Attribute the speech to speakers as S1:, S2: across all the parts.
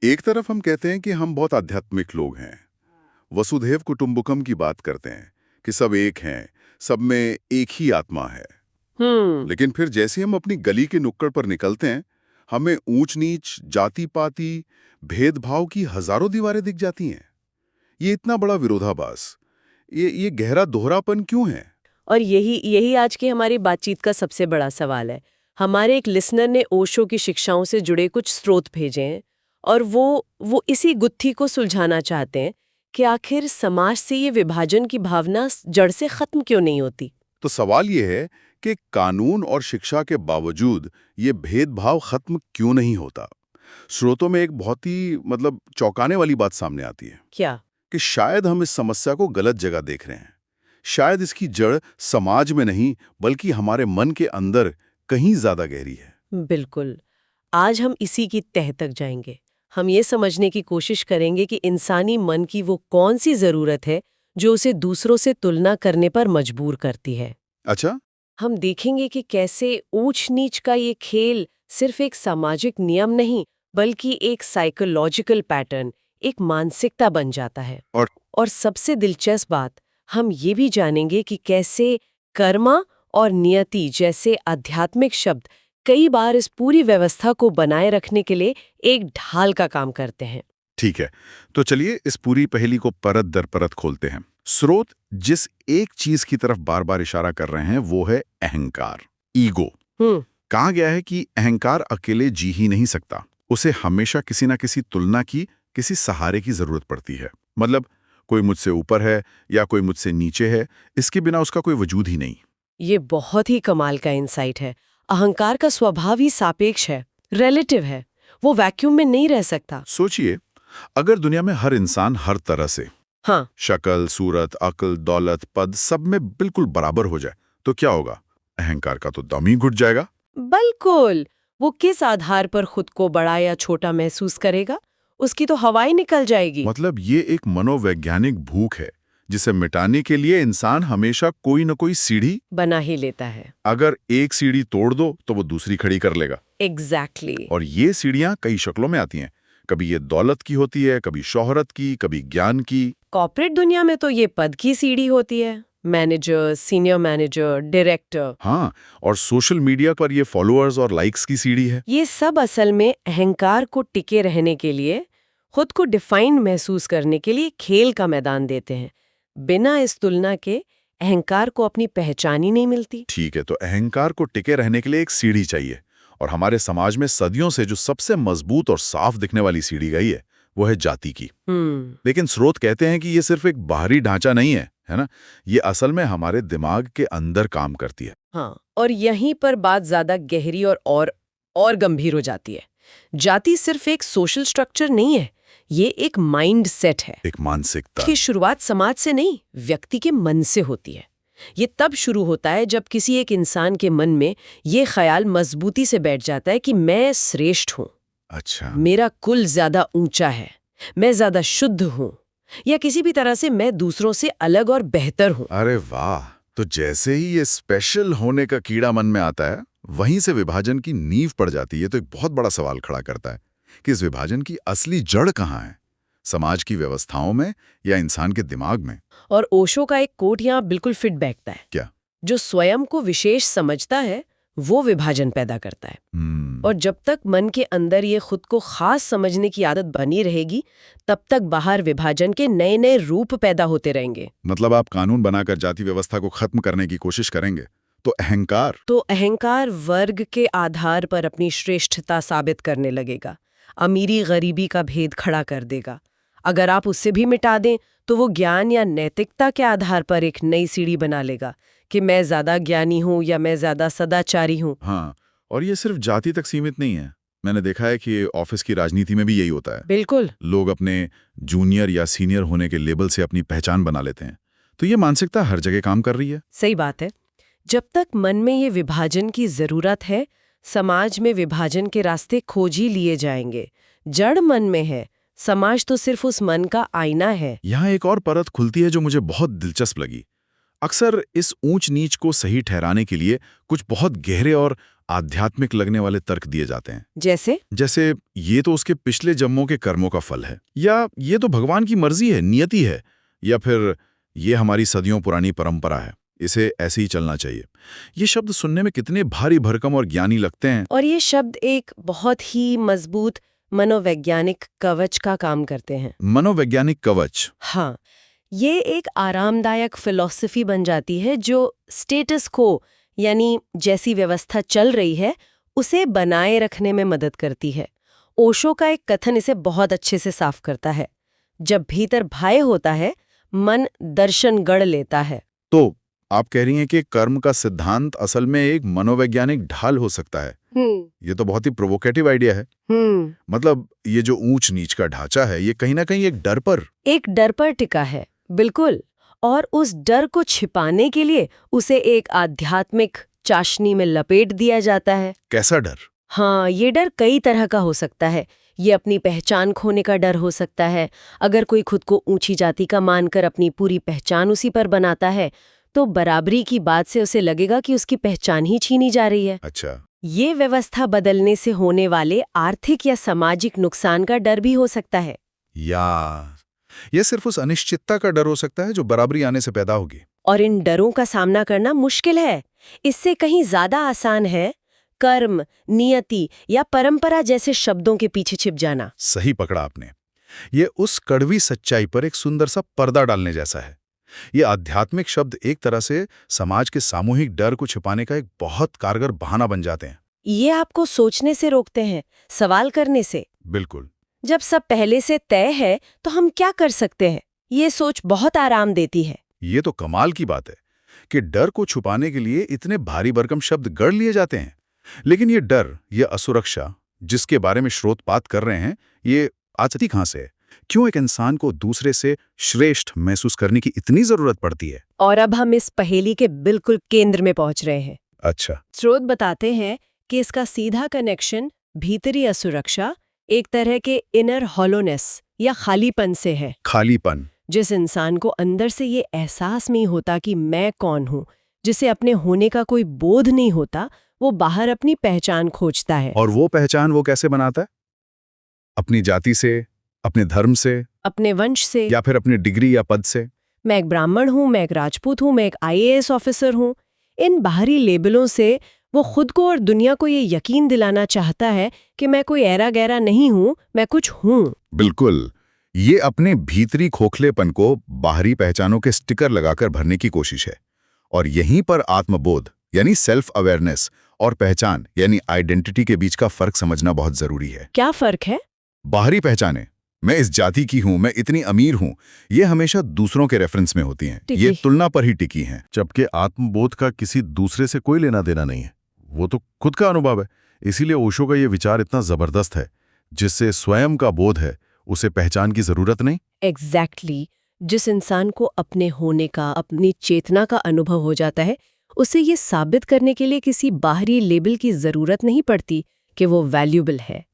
S1: एक तरफ हम कहते हैं कि हम बहुत आध्यात्मिक लोग हैं, वसुधैव कुटुंबकम की बात करते हैं कि सब एक हैं, सब में एक ही आत्मा है।
S2: हम्म।
S1: लेकिन फिर जैसे हम अपनी गली के नुक्कड़ पर निकलते हैं, हमें ऊंच नीच, जाति पाति, भेदभाव की हजारों दीवारें दिख जाती हैं। ये इतना बड़ा विरोधाभास, ये गहरा दोहरापन क्यों है?
S2: और यही यही आज की हमारी बातचीत का सबसे बड़ा सवाल है। हमारे एक लिसनर ने ओशो की शिक्षाओं से जुड़े कुछ स्रोत भेजे हैं और वो इसी गुत्थी को सुलझाना चाहते हैं कि आखिर समाज से ये विभाजन की भावना जड़ से खत्म क्यों नहीं होती।
S1: तो सवाल ये है कि कानून और शिक्षा के बावजूद ये भेदभाव खत्म क्यों नहीं होता? स्रोतों में एक बहुत ही चौंकाने वाली बात सामने आती है
S2: क्या?
S1: कि शायद हम इस समस्या को गलत जगह देख रहे हैं। शायद इसकी जड़ समाज में नहीं, बल्कि हमारे मन के अंदर कहीं ज्यादा गहरी है।
S2: बिल्कुल। आज हम इसी की तह तक जाएंगे। हम ये समझने की कोशिश करेंगे कि इंसानी मन की वो कौन सी जरूरत है जो उसे दूसरों से तुलना करने पर मजबूर करती है।
S1: अच्छा।
S2: हम देखेंगे कि कैसे ऊंच नीच का ये खेल सिर्फ एक सामाजिक नियम नहीं, बल्कि एक साइकोलॉजिकल पैटर्न, एक मानसिकता बन जाता है।
S1: और
S2: और सबसे दिलचस्प बात, हम ये भी जानेंगे कि कैसे कर्मा और नियति जैसे आध्यात्मिक शब्द कई बार इस पूरी व्यवस्था को बनाए रखने के लिए एक ढाल का काम करते हैं।
S1: ठीक है, तो चलिए इस पूरी पहेली को परत दर परत खोलते हैं। स्रोत जिस एक चीज की तरफ बार बार इशारा कर रहे हैं वो है अहंकार, ईगो।
S2: हम्म।
S1: कहा गया है कि अहंकार अकेले जी ही नहीं सकता, उसे हमेशा किसी ना किसी तुलना की, किसी सहारे की जरूरत पड़ती है। मतलब कोई मुझसे ऊपर है या कोई मुझसे नीचे है, इसके बिना उसका कोई वजूद ही नहीं।
S2: ये बहुत ही कमाल का इंसाइट है। अहंकार का स्वभाव ही सापेक्ष है, रिलेटिव है। वो वैक्यूम में नहीं रह सकता।
S1: सोचिए, अगर दुनिया में हर इंसान हर तरह से,
S2: हाँ।
S1: शक्ल, सूरत, अक्ल, दौलत, पद सब में बिल्कुल बराबर हो जाए, तो क्या होगा? अहंकार का तो दम ही घुट जाएगा।
S2: बिल्कुल। वो किस आधार पर खुद को बड़ा या छोटा महसूस करेगा? उसकी तो हवाई निकल जाएगी।
S1: मतलब ये एक मनोवैज्ञानिक भूख है जिसे मिटाने के लिए इंसान हमेशा कोई न कोई सीढ़ी
S2: बना ही लेता है।
S1: अगर एक सीढ़ी तोड़ दो तो वो दूसरी खड़ी कर लेगा।
S2: एग्जैक्टली।
S1: और ये सीढ़ियां कई शक्लों में आती हैं। कभी ये दौलत की होती है, कभी शोहरत की, कभी ज्ञान की।
S2: कॉर्पोरेट दुनिया में तो ये पद की सीढ़ी होती है। Manager, senior manager, director.
S1: हाँ, और सोशल मीडिया पर ये फॉलोअर्स और लाइक्स की सीढ़ी है।
S2: ये सब असल में अहंकार को टिके रहने के लिए, खुद को डिफाइंड महसूस करने के लिए खेल का मैदान देते हैं। बिना इस तुलना के अहंकार को अपनी पहचान ही नहीं मिलती।
S1: ठीक है, तो अहंकार को टिके रहने के लिए एक सीढ़ी चाहिए। और हमारे समाज में सदियों से जो सबसे मजबूत और साफ दिखने वाली सीढ़ी गई है, वो है जाति की। लेकिन स्रोत कहते हैं कि ये सिर्फ एक बाहरी ढांचा नहीं है ना? ये असल में हमारे दिमाग के अंदर काम करती है।
S2: हाँ, और यहीं पर बात ज्यादा गहरी और गंभीर हो जाती है। जाति सिर्फ एक सोशल स्ट्रक्चर नहीं है, ये एक माइंड सेट है।
S1: एक मानसिकता
S2: की शुरुआत समाज से नहीं, व्यक्ति के मन से होती है। ये तब शुरू होता है जब किसी एक इंसान के मन में ये ख्याल मजबूती से बैठ जाता है कि मैं श्रेष्ठ हूँ।
S1: अच्छा।
S2: मेरा कुल ज्यादा ऊंचा है, मैं ज्यादा शुद्ध हूँ, या किसी भी तरह से मैं दूसरों से अलग और बेहतर हूँ।
S1: अरे वाह! तो जैसे ही ये स्पेशल होने का कीड़ा मन में आता है, वहीं से विभाजन की नींव पड़ जाती है। तो एक बहुत बड़ा सवाल खड़ा करता है कि इस विभाजन की असली जड़ कहाँ है? समाज की व्यवस्थाओं में या इंसान के दिमाग में?
S2: और ओशो का एक कोट यहाँ बिल्कुल फिट बैठता है।
S1: क्या?
S2: जो स्वयं को विशेष समझता है वो विभाजन पैदा करता है। और जब तक मन के अंदर ये खुद को खास समझने की आदत बनी रहेगी, तब तक बाहर विभाजन के नए नए रूप पैदा होते रहेंगे।
S1: मतलब आप कानून बनाकर जाति व्यवस्था को खत्म करने की कोशिश करेंगे तो
S2: अहंकार वर्ग के आधार पर अपनी श्रेष्ठता साबित करने लगेगा, अमीरी गरीबी का भेद खड़ा कर देगा। अगर आप उससे भी मिटा दें तो वो ज्ञान या नैतिकता के आधार पर एक नई सीढ़ी बना लेगा कि मैं ज्यादा ज्ञानी हूँ या मैं ज्यादा सदाचारी हूँ।
S1: हाँ, और ये सिर्फ जाति तक सीमित नहीं है। मैंने देखा है कि ऑफिस की राजनीति में भी यही होता है।
S2: बिल्कुल।
S1: लोग अपने जूनियर या सीनियर होने के लेबल से अपनी पहचान बना लेते हैं। तो ये मानसिकता हर जगह काम कर रही है।
S2: सही बात है। जब तक मन में ये विभाजन की जरूरत है, समाज में विभाजन के रास्ते खोज ही लिए जाएंगे। जड़ मन में है, समाज तो सिर्फ उस मन का आईना है।
S1: यहाँ एक और परत खुलती है जो मुझे बहुत दिलचस्प लगी। अक्सर इस ऊंच नीच को सही ठहराने के लिए कुछ बहुत गहरे और आध्यात्मिक लगने वाले तर्क दिए जाते हैं।
S2: जैसे
S1: ये तो उसके पिछले जन्मों के कर्मों का फल है, या ये तो भगवान की मर्जी है, नियति है, या फिर ये हमारी सदियों पुरानी परंपरा है, इसे ऐसे ही चलना चाहिए। ये शब्द सुनने में कितने भारी भरकम और ज्ञानी लगते हैं।
S2: और ये शब्द एक बहुत ही मजबूत मनोवैज्ञानिक कवच का काम करते हैं।
S1: मनोवैज्ञानिक कवच।
S2: हाँ, ये एक आरामदायक फिलॉसफी बन जाती है जो स्टेटस को, यानी जैसी व्यवस्था चल रही है उसे बनाए रखने में मदद करती है। ओशो का एक कथन इसे बहुत अच्छे से साफ करता है। जब भीतर भय होता है, मन दर्शन गढ़ लेता है।
S1: तो आप कह रही हैं कि कर्म का सिद्धांत असल में एक मनोवैज्ञानिक ढाल हो सकता है। ये तो बहुत ही प्रोवोकेटिव आइडिया है। मतलब ये जो ऊंच नीच का ढांचा है, ये कहीं ना कहीं एक डर पर
S2: टिका है। बिल्कुल। और उस डर को छिपाने के लिए उसे एक आध्यात्मिक चाशनी में लपेट दिया जाता है।
S1: कैसा डर?
S2: हाँ, ये डर कई तरह का हो सकता है। ये अपनी पहचान खोने का डर हो सकता है। अगर कोई खुद को ऊंची जाति का मानकर अपनी पूरी पहचान उसी पर बनाता है, तो बराबरी की बात से उसे लगेगा कि उसकी पहचान ही छीनी जा रही है।
S1: अच्छा।
S2: ये व्यवस्था बदलने से होने वाले आर्थिक या सामाजिक नुकसान का डर भी हो सकता है।
S1: या ये सिर्फ उस अनिश्चितता का डर हो सकता है जो बराबरी आने से पैदा होगी।
S2: और इन डरों का सामना करना मुश्किल है। इससे कहीं ज्यादा आसान है कर्म, नियति या परंपरा जैसे शब्दों के पीछे छिप जाना।
S1: सही पकड़ा आपने। ये उस कड़वी सच्चाई पर एक सुंदर सा पर्दा डालने जैसा है। ये आध्यात्मिक शब्द एक तरह से समाज के सामूहिक डर को छिपाने का एक बहुत कारगर बहाना बन जाते हैं।
S2: ये आपको सोचने से रोकते हैं, सवाल करने से।
S1: बिल्कुल।
S2: जब सब पहले से तय है तो हम क्या कर सकते हैं, ये सोच बहुत आराम देती है।
S1: ये तो कमाल की बात है कि डर को छुपाने के लिए इतने भारी भरकम शब्द गढ़ लिए जाते हैं। लेकिन ये डर, ये असुरक्षा जिसके बारे में स्रोतपात कर रहे हैं, ये आती कहां से है? क्यों एक इंसान को दूसरे से श्रेष्ठ महसूस करने की इतनी जरूरत पड़ती है?
S2: और अब हम इस पहेली के बिल्कुल केंद्र में पहुंच रहे हैं।
S1: अच्छा।
S2: स्रोत बताते हैं कि इसका सीधा कनेक्शन भीतरी असुरक्षा, एक तरह के इनर हॉलोनेस या खालीपन से है।
S1: खालीपन।
S2: जिस इंसान को अंदर से ये एहसास नहीं होता कि मैं कौन हूँ, जिसे अपने होने का कोई बोध नहीं होता, वो बाहर अपनी पहचान खोजता है।
S1: और वो पहचान वो कैसे बनाता है? अपनी जाति से, अपने धर्म से,
S2: अपने वंश से,
S1: या फिर अपनी डिग्री या पद से।
S2: मैं एक ब्राह्मण हूँ, मैं एक राजपूत हूँ, मैं एक IAS ऑफिसर हूँ। इन बाहरी लेबलों से वो खुद को और दुनिया को ये यकीन दिलाना चाहता है कि मैं कोई ऐरा गैरा नहीं हूँ, मैं कुछ हूँ।
S1: बिल्कुल। ये अपने भीतरी खोखलेपन को बाहरी पहचानों के स्टिकर लगाकर भरने की कोशिश है। और यहीं पर आत्मबोध यानी सेल्फ अवेयरनेस और पहचान यानी आइडेंटिटी के बीच का फर्क समझना बहुत जरूरी है।
S2: क्या फर्क है?
S1: बाहरी पहचाने, मैं इस जाति की हूं, मैं इतनी अमीर हूं, ये हमेशा दूसरों के रेफरेंस में होती हैं। ये तुलना पर ही टिकी हैं। जबकि आत्मबोध का किसी दूसरे से कोई लेना देना नहीं है, वो तो खुद का अनुभव है। इसीलिए ओशो का ये विचार इतना जबरदस्त है, जिससे स्वयं का बोध है, उसे पहचान की जरूरत नहीं।
S2: एग्जैक्टली। जिस इंसान को अपने होने का, अपनी चेतना का अनुभव हो जाता है, उसे ये साबित करने के लिए किसी बाहरी लेबल की जरूरत नहीं पड़ती कि वो वैल्यूएबल है।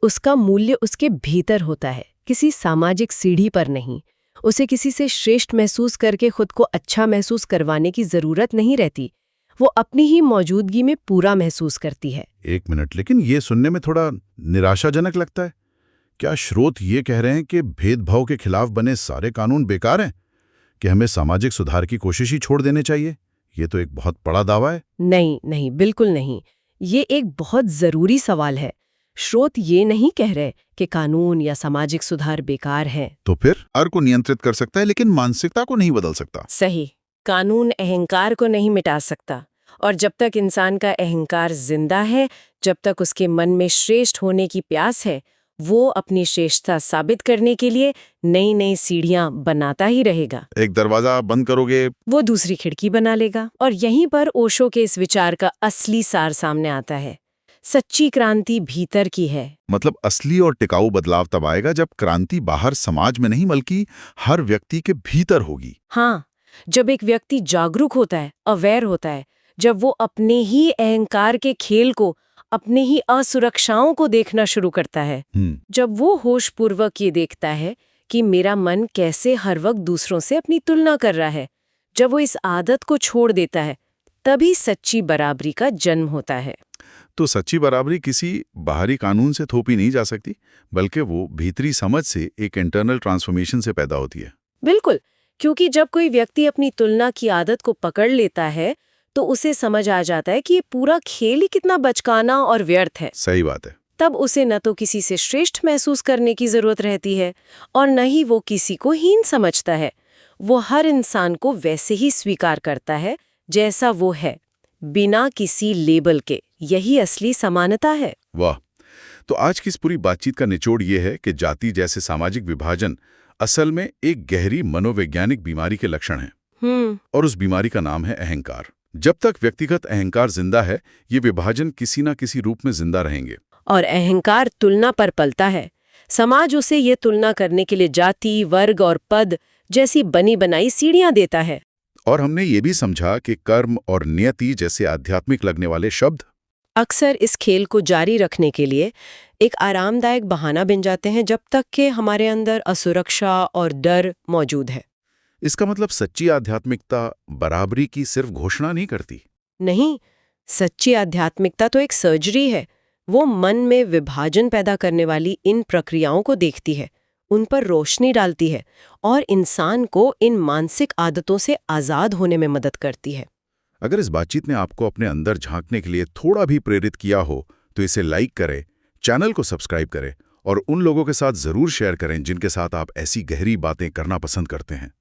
S2: उसका मूल्य उसके भीतर होता है, किसी सामाजिक सीढ़ी पर नहीं। उसे किसी से श्रेष्ठ महसूस करके खुद को अच्छा महसूस करवाने की जरूरत नहीं रहती। वो अपनी ही मौजूदगी में पूरा महसूस करती है।
S1: एक मिनट, लेकिन ये सुनने में थोड़ा निराशाजनक लगता है। क्या स्रोत ये कह रहे हैं कि भेदभाव के खिलाफ बने सारे कानून बेकार हैं, कि हमें सामाजिक सुधार की कोशिश ही छोड़ देने चाहिए? ये तो एक बहुत बड़ा दावा है।
S2: नहीं नहीं, बिल्कुल नहीं। ये एक बहुत जरूरी सवाल है। स्रोत ये नहीं कह रहे कि कानून या सामाजिक सुधार बेकार हैं।
S1: तो फिर हर को नियंत्रित कर सकता है, लेकिन मानसिकता को नहीं बदल सकता।
S2: सही। कानून अहंकार को नहीं मिटा सकता, और जब तक इंसान का अहंकार जिंदा है, जब तक उसके मन में श्रेष्ठ होने की प्यास है, वो अपनी श्रेष्ठता साबित करने के लिए नई नई सीढ़ियां बनाता ही रहेगा।
S1: एक दरवाजा बंद करोगे,
S2: वो दूसरी खिड़की बना लेगा। और यहीं पर ओशो के इस विचार का असली सार सामने आता है। सच्ची क्रांति भीतर की है।
S1: मतलब असली और टिकाऊ बदलाव तब आएगा जब क्रांति बाहर समाज में नहीं बल्कि हर व्यक्ति के भीतर होगी।
S2: हाँ, जब एक व्यक्ति जागरूक होता है, अवेयर होता है, जब वो अपने ही अहंकार के खेल को, अपने ही असुरक्षाओं को देखना शुरू करता है, जब वो होशपूर्वक ये देखता है कि मेरा मन कैसे हर वक्त दूसरों से अपनी तुलना कर रहा है, जब वो इस आदत को छोड़ देता है, तभी सच्ची बराबरी का जन्म होता है।
S1: तो सच्ची बराबरी किसी बाहरी कानून से थोपी नहीं जा सकती, बल्कि वो भीतरी समझ से, एक इंटरनल ट्रांसफॉर्मेशन से पैदा होती है।
S2: बिल्कुल, क्योंकि जब कोई व्यक्ति अपनी तुलना की आदत को पकड़ लेता है तो उसे समझ आ जाता है कि ये पूरा खेल ही कितना बचकाना और व्यर्थ है।
S1: सही बात है।
S2: तब उसे न तो किसी से श्रेष्ठ महसूस करने की जरूरत रहती है और न ही वो किसी को हीन समझता है। वो हर इंसान को वैसे ही स्वीकार करता है जैसा वो है, बिना किसी लेबल के। यही असली समानता है।
S1: वाह। तो आज की इस पूरी बातचीत का निचोड़ ये है कि जाति जैसे सामाजिक विभाजन असल में एक गहरी मनोवैज्ञानिक बीमारी के लक्षण हैं। और उस बीमारी का नाम है अहंकार। जब तक व्यक्तिगत अहंकार जिंदा है, ये विभाजन किसी न किसी रूप में जिंदा रहेंगे।
S2: और अहंकार तुलना पर पलता है। समाज उसे ये तुलना करने के लिए जाति, वर्ग और पद जैसी बनी बनाई सीढ़ियां देता है।
S1: और हमने ये भी समझा कि कर्म और नियति जैसे आध्यात्मिक लगने वाले शब्द
S2: अक्सर इस खेल को जारी रखने के लिए एक आरामदायक बहाना बन जाते हैं, जब तक कि हमारे अंदर असुरक्षा और डर मौजूद है।
S1: इसका मतलब सच्ची आध्यात्मिकता बराबरी की सिर्फ घोषणा नहीं करती।
S2: नहीं, सच्ची आध्यात्मिकता तो एक सर्जरी है। वो मन में विभाजन पैदा करने वाली इन प्रक्रियाओं को देखती है, उन पर रोशनी डालती है और इंसान को इन मानसिक आदतों से आज़ाद होने में मदद करती है।
S1: अगर इस बातचीत ने आपको अपने अंदर झांकने के लिए थोड़ा भी प्रेरित किया हो, तो इसे लाइक करें, चैनल को सब्सक्राइब करें और उन लोगों के साथ ज़रूर शेयर करें जिनके साथ आप ऐसी गहरी बातें करना पसंद करते हैं।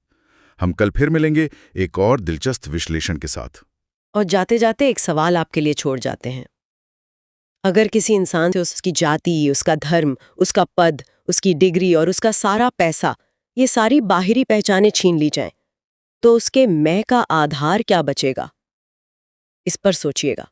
S1: हम कल फिर मिलेंगे एक और दिलचस्प विश्लेषण के साथ।
S2: और जाते जाते एक सवाल आपके लिए छोड़ जाते हैं। अगर किसी इंसान से उसकी जाति, उसका धर्म, उसका पद, उसकी डिग्री और उसका सारा पैसा, ये सारी बाहरी पहचानें छीन ली जाएं, तो उसके मैं का आधार क्या बचेगा? इस पर सोचिएगा।